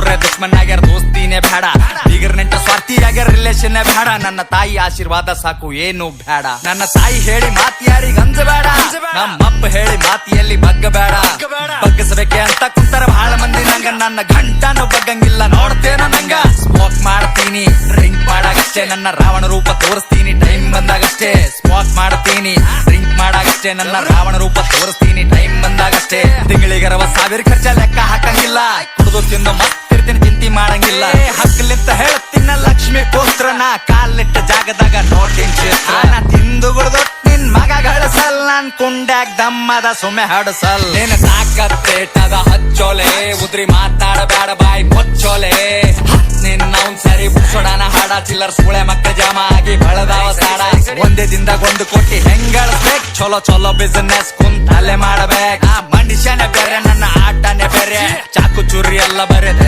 ನೋಡ್ರೆ ದುಶ್ಮನ್ ಆಗ್ಯಾರ ದೋಸ್ತಿನೇ ಬೇಡ, ಬೀಗರ್ ನೆಂಟ ಸ್ವಾರ್ಥಿ ಆಗ್ಯಾರ ರಿಲೇಷನ್ ಬೇಡ. ನನ್ನ ತಾಯಿ ಆಶೀರ್ವಾದ ಸಾಕು ಏನು ಬೇಡ. ನನ್ನ ತಾಯಿ ಹೇಳಿ ಮಾತಿ ಯಾರಿಗ ಅಂಜಬೇಡ, ನಮ್ಮಪ್ಪ ಹೇಳಿ ಮಾತಿಯಲ್ಲಿ ಬಗ್ಗಬೇಡ. ಬಗ್ಗಸಬೇಕೆ ಅಂತ ಕುಂತರ ಬಹಳ ಮಂದಿ ನಂಗ, ನನ್ನ ಗಂಟನು ಬಗ್ಗಂಗಿಲ್ಲ ನೋಡ್ತೇನ ನಂಗ. ಸ್ಮೋಕ್ ಮಾಡ್ತೀನಿ ಡ್ರಿಂಕ್ ಮಾಡಾಗಷ್ಟೇ, ನನ್ನ ರಾವಣ ರೂಪ ತೋರಿಸ್ತೀನಿ ಟೈಮ್ ಬಂದಾಗಷ್ಟೇ. ಸ್ಮೋಕ್ ಮಾಡ್ತೀನಿ ಡ್ರಿಂಕ್ ಮಾಡಾಗಷ್ಟೇ, ನನ್ನ ರಾವಣ ರೂಪ ತೋರಿಸ್ತೀನಿ ಟೈಮ್ ಬಂದಾಗಷ್ಟೇ. ತಿಂಗಳಿಗೆ 60,000 ಖರ್ಚ ಲೆಕ್ಕ ಹಾಕಂಗಿಲ್ಲ, ಕುಡಿದು ತಿಂದು ಮತ್ತಿರ್ತೀನಿ ಚಿಂತಿ ಮಾಡಂಗಿಲ್ಲ. ಹಕ್ಕಲಿಂತ ಹೇಳ್ತೀನ ಲಕ್ಷ್ಮಿ ಪುತ್ರನ, ಕಾಲಿಟ್ಟ ಜಾಗದಾಗ ನೋಟಿನ ಚಿತ್ರ. ನಾ ತಿಂದು ಗುಡ್ದು ನಿನ್ ಮಗ ಗಳಿಸಲ್, ನಾನ್ ಕುಂಡ್ಯಾಗ ದಮ್ಮದ ಸುಮ್ಮೆ ಹಡಸಲ್. ನಿನ್ನ ತಾಕತ್ತೇಟದ ಹಚ್ಚೋಲೆ, ಉದ್ರಿ ಮಾತಾಡಬೇಡ ಬಾಯಿ ಮುಚ್ಚೋಲೆ. ನಿನ್ನವನ್ ಸರಿ ಬುಸೋಡನ ಹಾಡ, ಚಿಲ್ಲರ್ ಸುಳೆ ಮಕ್ಕ ಜಾಮ ಆಗಿ ಬಳದಾವ ಸಾಡ. ಒಂದೇ ದಿನದಾಗ 1 ಕೋಟಿ ಹೆಂಗಳಿಸ್ಬೇಕು, ಚಲೋ ಚಲೋ ಬಿಸಿನೆಸ್ ಕುಂತಲ್ಲೇ ಮಾಡಬೇಕು. ಮನುಷ್ಯನೇ ಬೇರೆ ನನ್ನ ಆಟನೇ ಬೇರೆ, ಚಾಕು ಚೂರಿ ಎಲ್ಲ ಬರೆದೆ